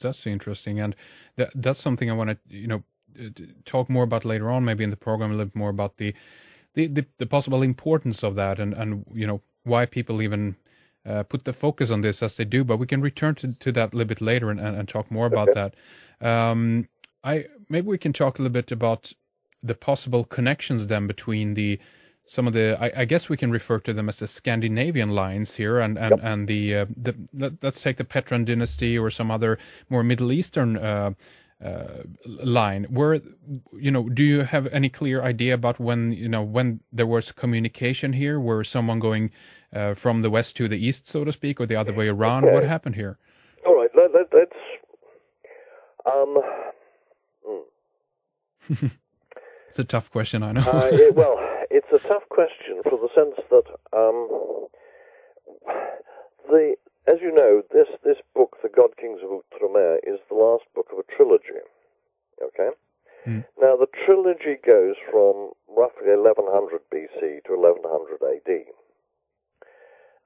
that's interesting, and that's something I want to talk more about later on, maybe in the program, a little bit more about the possible importance of that, and why people even put the focus on this as they do. But we can return to that a little bit later and talk more about that. Maybe we can talk a little bit about the possible connections then between some of the I guess we can refer to them as the Scandinavian lines here, and let's take the Petran dynasty or some other more Middle Eastern line. Where do you have any clear idea about when there was communication here? Were someone going from the west to the east, so to speak, or the other way around? Okay. What happened here? All right, let's. It's a tough question, I know. Well, it's a tough question for the sense that as you know, this book, The God Kings of Outremer, is the last book of a trilogy. Okay? Mm. Now, the trilogy goes from roughly 1100 BC to 1100 AD.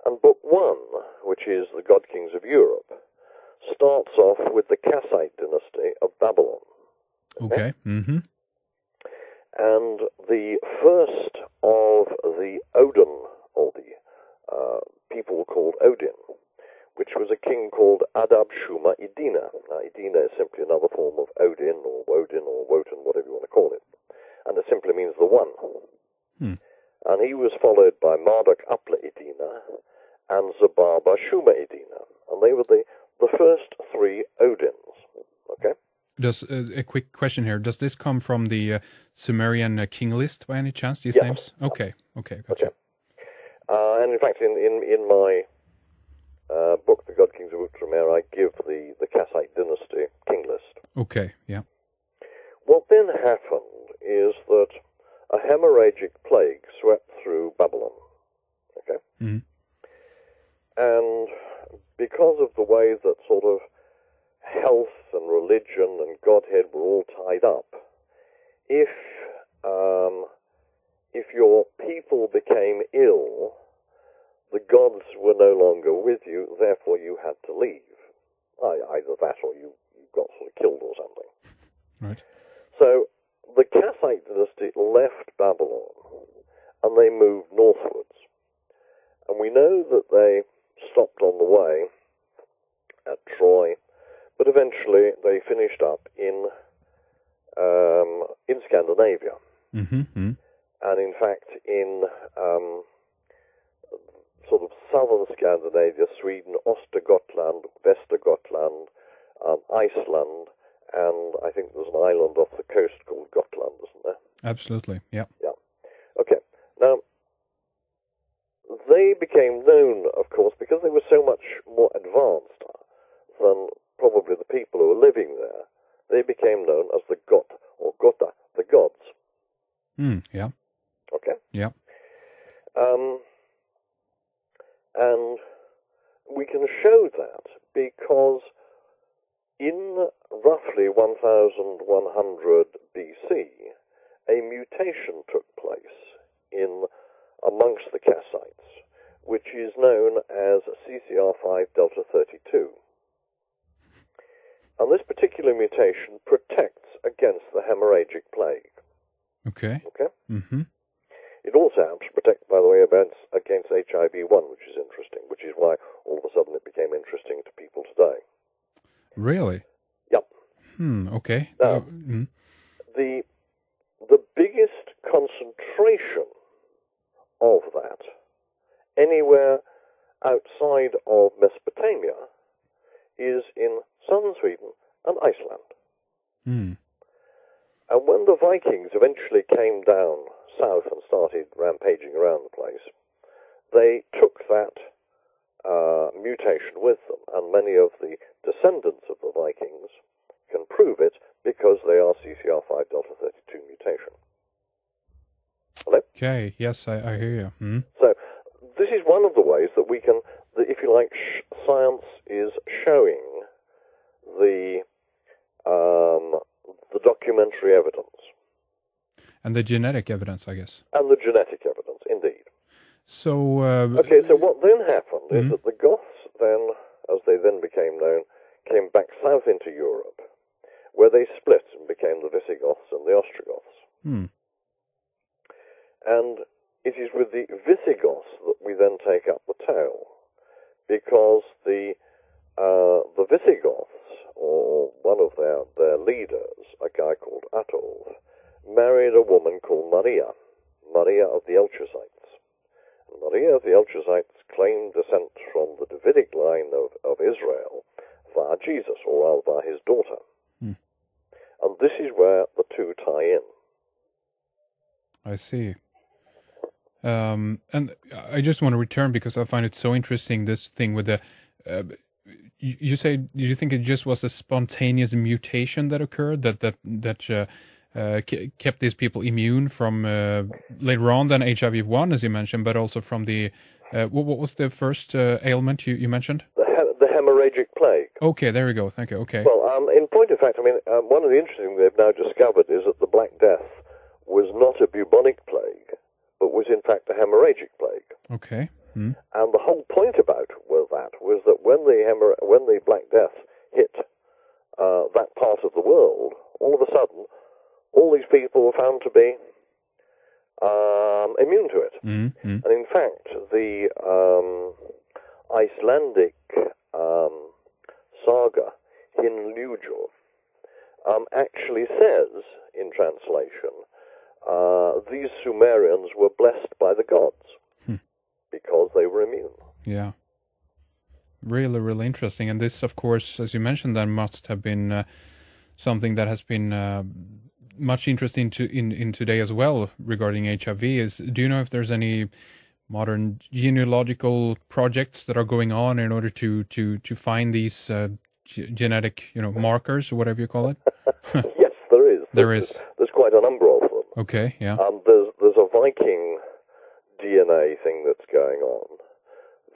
And book one, which is The God Kings of Europe, starts off with the Kassite dynasty of Babylon. Okay. Mm-hmm. And the first of the Odin, or the people called Odin, which was a king called Adab Shuma Idina. Now, Idina is simply another form of Odin or Wotan, whatever you want to call it. And it simply means the one. Hmm. And he was followed by Marduk Upla Idina and Zababa Shuma Idina. And they were the first three Odins. Okay? A quick question here. Does this come from the Sumerian king list by any chance, these yes. names? Okay, gotcha. Okay. And in fact, in my book, The God Kings of Outremer, I give the Kassite dynasty king list. Okay, yeah. What then happened is that a hemorrhagic plague swept through Babylon. Okay? Mm-hmm. And because of the way that sort of health and religion and Godhead were all tied up, if your people became ill, the gods were no longer with you, therefore you had to leave. Either that or you got sort of killed or something. Right. So the Kassite dynasty left Babylon and they moved northwards. And we know that they stopped on the way at Troy, but eventually they finished up in Scandinavia. Mm-hmm. And in fact, in sort of southern Scandinavia, Sweden, Östergötland, Västergötland, Iceland, and I think there's an island off the coast called Gotland, isn't there? Absolutely, yeah. Yeah. Okay. Now, they became known, of course, because they were so much more advanced than probably the people who were living there. They became known as the Got, or Gota, the gods. Yeah. Okay? Yeah. And we can show that because in roughly 1100 BC, a mutation took place amongst the Kassites, which is known as CCR5 delta 32. And this particular mutation protects against the hemorrhagic plague. Okay. Okay? Mm-hmm. It also helps protect, by the way, against HIV-1, which is interesting, which is why all of a sudden it became interesting to people today. Really? Yep. Okay. Now, the biggest concentration of that anywhere outside of Mesopotamia is in southern Sweden and Iceland. And when the Vikings eventually came down south and started rampaging around the place, they took that mutation with them, and many of the descendants of the Vikings can prove it because they are CCR5 delta 32 mutation. Hello? Okay, yes, I hear you. So this is one of the ways that we can, if you like, science is showing the documentary evidence. And the genetic evidence, I guess. And the genetic evidence, indeed. So... okay, so what then happened is that the Goths then, as they then became known, came back south south into Europe, where they split and became the Visigoths and the Ostrogoths. Hmm. And it is with the Visigoths that we then take up the tale, because the Visigoths, or one of their leaders, a guy called Atulf, married a woman called Maria of the Elchusites. And Maria of the Elchusites claimed descent from the Davidic line of Israel via Jesus, or rather via his daughter. Hmm. And this is where the two tie in. I see. And I just want to return because I find it so interesting, this thing with the... you say, do you think it just was a spontaneous mutation that occurred that kept these people immune from later on than HIV-1, as you mentioned, but also from the... what was the first ailment you mentioned? The hemorrhagic plague. Okay, there we go. Thank you. Okay. Well, in point of fact, I mean, one of the interesting things they've now discovered is that the Black Death was not a bubonic plague, but was in fact a hemorrhagic plague. Okay. Hmm. And the whole point about that was that when the Black Death hit that part of the world, all of a sudden, all these people were found to be immune to it. Mm-hmm. And in fact, the Icelandic saga, Hinljújur, actually says, in translation, these Sumerians were blessed by the gods because they were immune. Yeah. Really, really interesting. And this, of course, as you mentioned, then must have been something that has been much interesting in today as well regarding HIV. Do you know if there's any modern genealogical projects that are going on in order to find these genetic, markers or whatever you call it? Yes, there is. There's quite a number of them. Okay, yeah. There's a Viking DNA thing that's going on.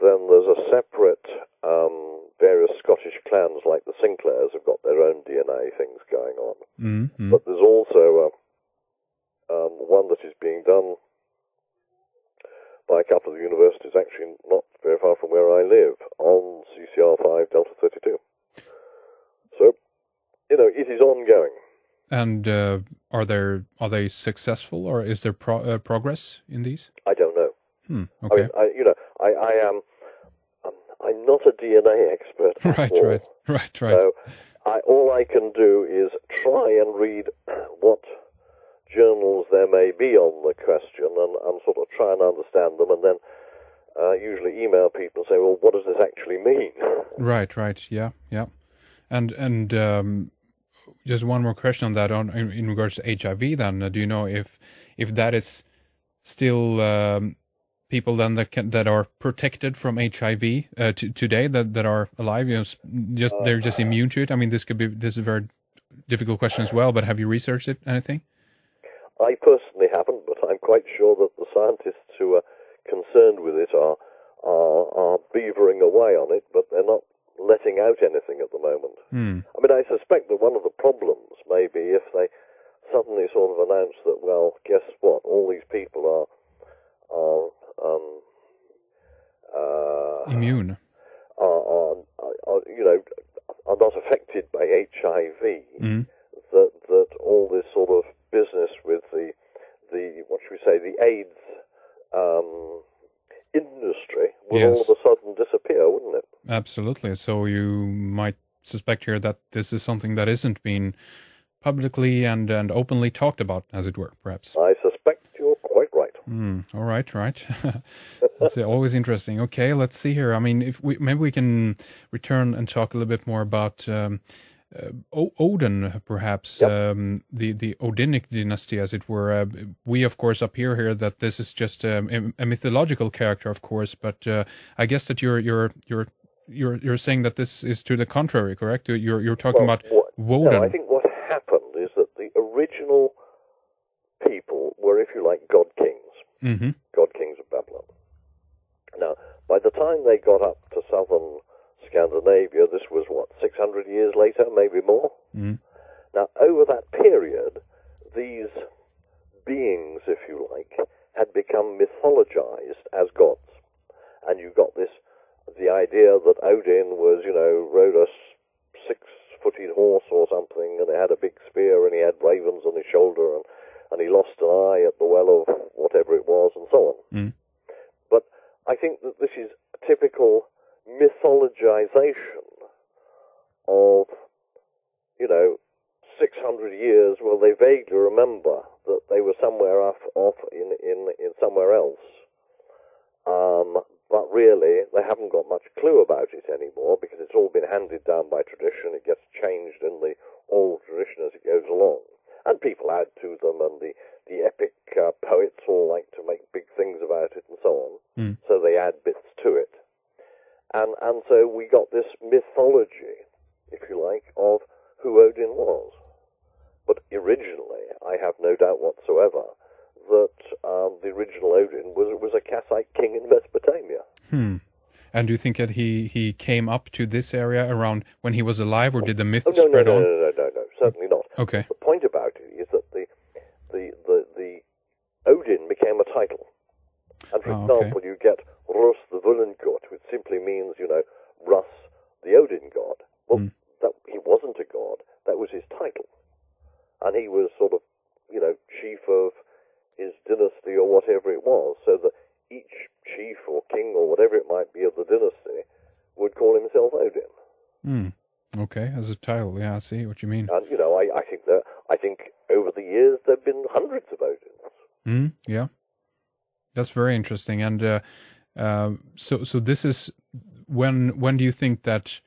Then there's a separate, various Scottish clans like the Sinclairs have got their own DNA things going on. Mm-hmm. But there's also one that is being done by a couple of universities, actually not very far from where I live, on CCR5 Delta 32. So, it is ongoing. And are they successful, or is there progress in these? I don't know. Okay. I'm not a DNA expert. Right. So all I can do is try and read what journals there may be on the question and sort of try and understand them, and then usually email people and say, well, what does this actually mean? Right. Yeah. And just one more question on that, in regards to HIV. Then, do you know if that is still people then that are protected from HIV today that are alive? They're just immune to it. I mean, this is a very difficult question as well. But have you researched it? Anything? I personally haven't, but I'm quite sure that the scientists who are concerned with it are beavering away on it, but they're not letting out anything at the moment. I mean, I suspect that one of the problems may be if they suddenly sort of announce that, well, guess what, all these people are immune, are not affected by HIV. That all this sort of business with the what should we say, the AIDS industry will all of a sudden disappear, wouldn't it? Absolutely. So you might suspect here that this is something that isn't being publicly and openly talked about, as it were, perhaps. I suspect you're quite right. All right. That's always interesting. Okay, let's see here. I mean, maybe we can return and talk a little bit more about Odin, perhaps. Yep. The Odinic dynasty, as it were. We, of course, appear here that this is just a mythological character, of course, but I guess that you're saying that this is to the contrary, correct? You're talking about Woden. No, I think what happened is that the original people were, if you like, god kings. Mm-hmm. God kings of Babylon. Now, by the time they got up to southern Scandinavia, this was, 600 years later, maybe more? Mm. Now, over that period, these beings, if you like, had become mythologized as gods. And you got the idea that Odin was, rode a 6 four-footed horse or something, and it had a big spear, and he had ravens on his shoulder, and he lost an eye at the well of whatever it was, and so on. Mm. But I think that this is a typical mythologization of, 600 years where they vaguely remember that they were somewhere off in somewhere else. But really, they haven't got much clue about it anymore because it's all been handed down by tradition. It gets changed in the oral tradition as it goes along. And people add to them, and the epic poets all like to make big things about it and so on. Mm. So they add bits to it. And so we got this mythology, if you like, of who Odin was. But originally, I have no doubt whatsoever that the original Odin was a Kassite king in Mesopotamia. And do you think that he came up to this area around when he was alive, or did the myth no, spread on? No, certainly not. Okay. The point about it is that the Odin became a title. And for example, you get Rus the Vullen god, which simply means, Rus the Odin god. Well, that he wasn't a god, that was his title. And he was sort of, chief of his dynasty or whatever it was, so that each chief or king or whatever it might be of the dynasty would call himself Odin. Okay, as a title, yeah, I see what you mean. And I think over the years there've been hundreds of Odins. Yeah, that's very interesting. And so this is when do you think that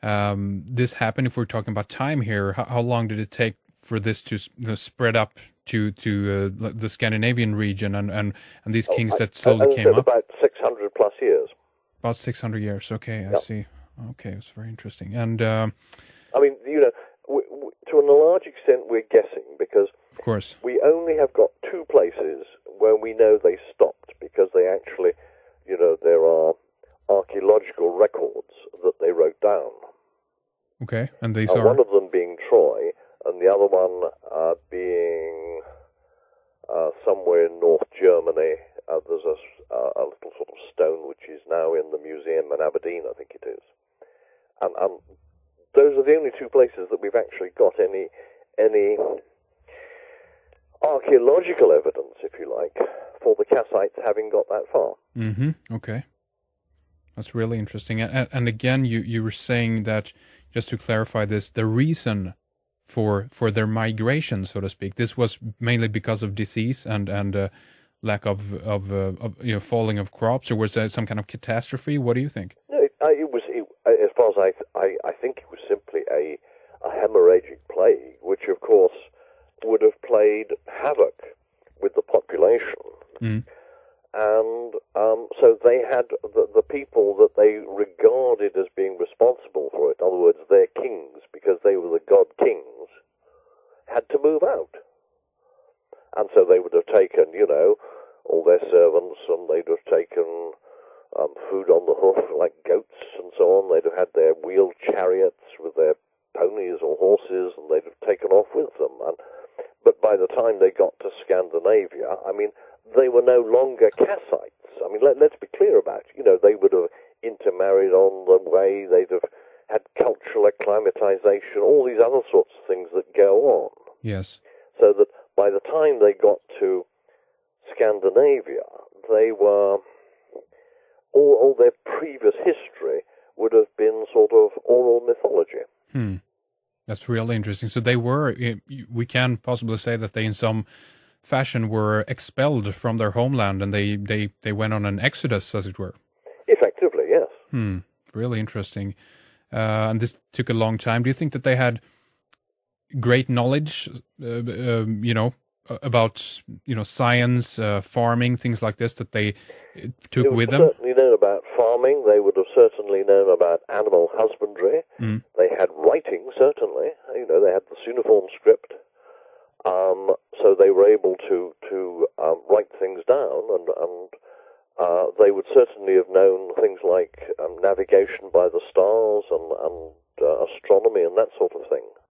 this happened? If we're talking about time here, how long did it take for this to spread up to the Scandinavian region and these kings that slowly came up? About 600 plus years. About 600 years. Okay, I see. Okay, it's very interesting. And to a large extent, we're guessing because of course we only have got two places where we know they stopped because they actually, there are archaeological records that they wrote down. Okay, and these are one of them being Troy, and the other one being somewhere in North Germany. There's a little sort of stone which is now in the museum in Aberdeen, I think it is. And those are the only two places that we've actually got any archaeological evidence, if you like, for the Kassites having got that far. Okay. That's really interesting. And again, you were saying that, just to clarify this, the reason for their migration, so to speak, this was mainly because of disease and lack of falling of crops, or was there some kind of catastrophe? What do you think? No, it was as far as I think it was simply a hemorrhagic plague, which of course would have played havoc with the population. And so they had the people that they regarded as being responsible for it, in other words, their kings, because they were the god kings, had to move out. And so they would have taken, all their servants, and they'd have taken food on the hoof, like goats and so on. They'd have had their wheeled chariots with their ponies or horses, and they'd have taken off with them. But by the time they got to Scandinavia, they were no longer Kassites. Let's be clear about it. They would have intermarried on the way. They'd have had cultural acclimatization, all these other sorts of things that go on. Yes. So that by the time they got to Scandinavia, they were all their previous history would have been sort of oral mythology. That's really interesting. So they were, we can possibly say that they in some fashion were expelled from their homeland, and they went on an exodus, as it were. Effectively, yes. Really interesting. And this took a long time. Do you think that they had great knowledge, about science, farming, things like this that they took with them? They would have certainly known about farming. They would have certainly known about animal husbandry. They had writing, certainly. They had the cuneiform script. So they were able to write things down, and they would certainly have known things like navigation by the stars and astronomy and that sort of thing.